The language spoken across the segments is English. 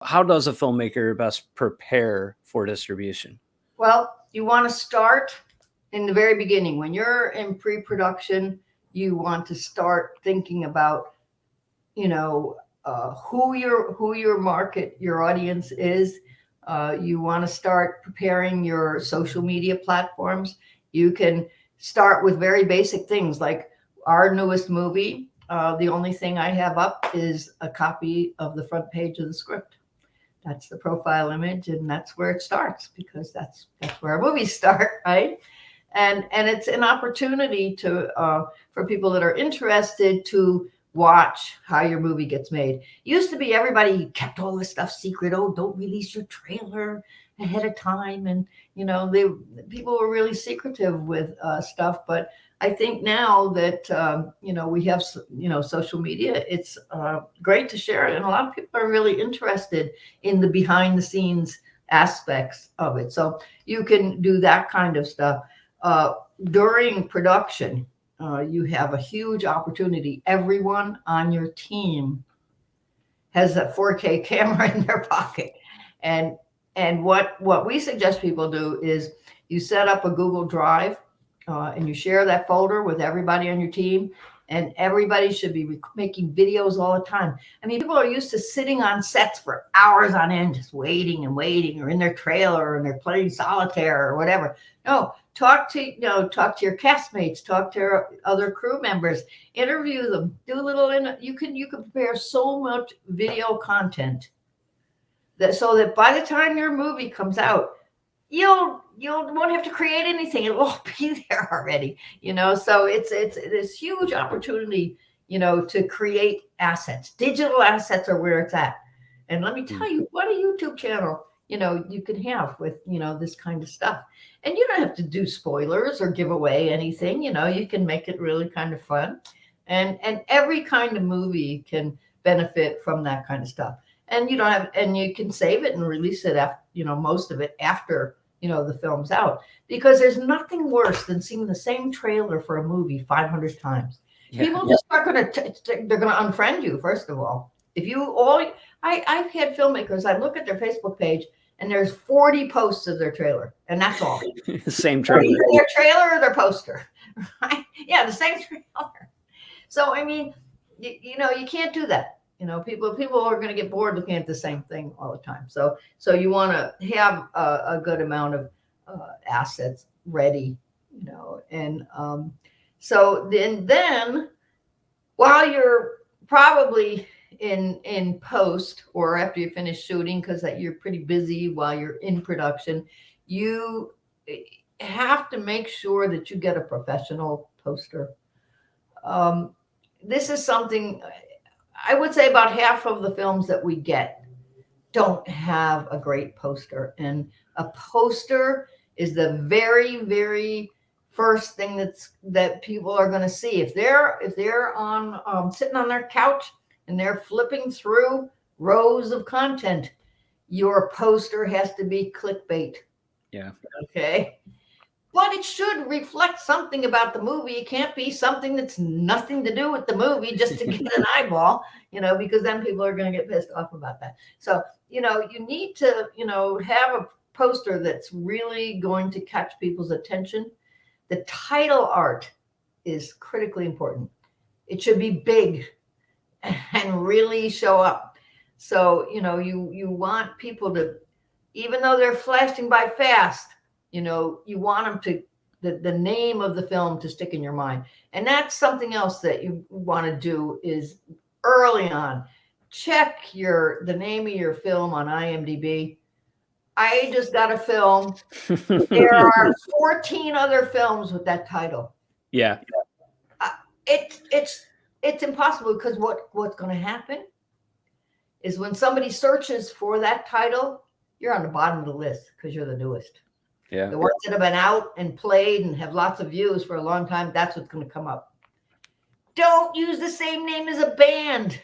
How does a filmmaker best prepare for distribution? Well, you want to start in the very beginning. When you're in pre-production, you want to start thinking about, who your market, your audience is. You want to start preparing your social media platforms. You can start with very basic things like our newest movie. The only thing I have up is a copy of the front page of the script. That's the profile image, and that's where it starts, because that's where our movies start, right? And it's an opportunity to for people that are interested to watch how your movie gets made. Used to be everybody kept all this stuff secret. Oh, don't release your trailer ahead of time, and they people were really secretive with stuff. But I think now that we have social media, it's great to share it, and a lot of people are really interested in the behind the scenes aspects of it. So you can do that kind of stuff. During production, you have a huge opportunity. Everyone on your team has a 4K camera in their pocket. And what we suggest people do is you set up a Google Drive, and you share that folder with everybody on your team. And everybody should be making videos all the time. I mean, people are used to sitting on sets for hours on end, just waiting and waiting, or in their trailer, and they're playing solitaire or whatever. No, talk to your castmates, talk to your other crew members, interview them, do a little. You can prepare so much video content so that by the time your movie comes out, you won't have to create anything. It'll all be there already, so it's this huge opportunity, to create assets. Digital assets are where it's at. And let me tell you, what a YouTube channel, you can have with, this kind of stuff. And you don't have to do spoilers or give away anything, you can make it really kind of fun. And every kind of movie can benefit from that kind of stuff. And you can save it and release it after, most of it after, the film's out, because there's nothing worse than seeing the same trailer for a movie 500 times. Yeah. People just are they're going to unfriend you. First of all, I've had filmmakers, I look at their Facebook page and there's 40 posts of their trailer, and that's all. Same trailer. Their trailer or their poster, right? Yeah, the same trailer. So, I mean, you can't do that. People are going to get bored looking at the same thing all the time. So you want to have a good amount of assets ready, and so then while you're probably in post, or after you finish shooting, because that you're pretty busy while you're in production, you have to make sure that you get a professional poster. This is something I would say about half of the films that we get don't have a great poster. And a poster is the very, very first thing that people are going to see. If they're on sitting on their couch and they're flipping through rows of content, your poster has to be clickbait. Yeah. Okay. But it should reflect something about the movie. It can't be something that's nothing to do with the movie just to get an eyeball, because then people are going to get pissed off about that. So, you need to, have a poster that's really going to catch people's attention. The title art is critically important. It should be big and really show up. So, you want people to, even though they're flashing by fast, you want them to, the name of the film to stick in your mind. And that's something else that you want to do is early on, check the name of your film on IMDb. I just got a film. There are 14 other films with that title. Yeah. It's impossible, because what's going to happen is when somebody searches for that title, you're on the bottom of the list because you're the newest. Yeah. The ones that have been out and played and have lots of views for a long time, that's what's going to come up. Don't use the same name as a band.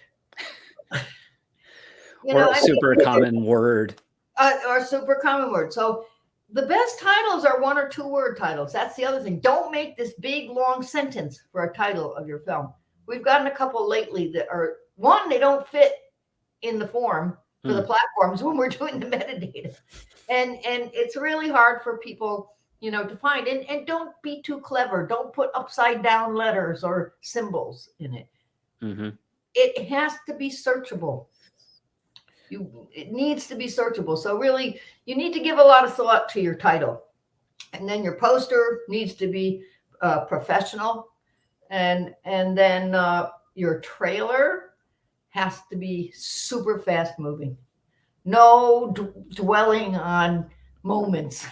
Or a super common word. Or a super common word. So the best titles are 1 or 2 word titles. That's the other thing. Don't make this big, long sentence for a title of your film. We've gotten a couple lately that are, one, they don't fit in the form. for the Hmm. platforms when we're doing the metadata. And it's really hard for people, to find. And don't be too clever. Don't put upside down letters or symbols in it. Hmm. It has to be searchable. It needs to be searchable. So really, you need to give a lot of thought to your title. And then your poster needs to be professional. And then your trailer has to be super fast moving. No dwelling on moments.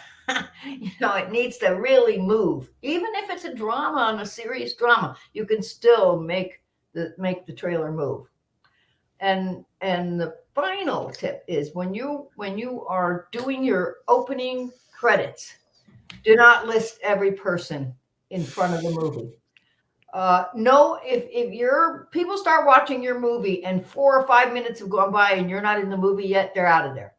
It needs to really move. Even if it's a drama, on a serious drama, you can still make the trailer move. And the final tip is when you are doing your opening credits, do not list every person in front of the movie. No, if your people start watching your movie and 4 or 5 minutes have gone by and you're not in the movie yet, they're out of there.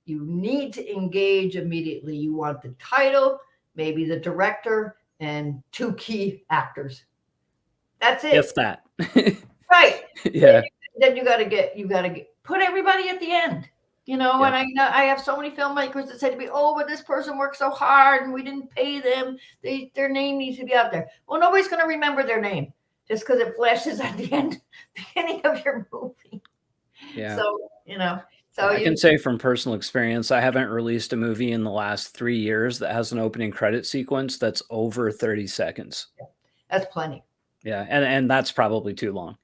You need to engage immediately. You want the title, maybe the director, and 2 key actors. That's it. If that. Right. Yeah. Then you got to put everybody at the end. And I have so many filmmakers that say to me, "Oh, but this person worked so hard and we didn't pay them. Their name needs to be out there." Well, nobody's going to remember their name just because it flashes at the beginning of your movie. Yeah. So, I can say from personal experience, I haven't released a movie in the last 3 years that has an opening credit sequence that's over 30 seconds. That's plenty. Yeah, and that's probably too long.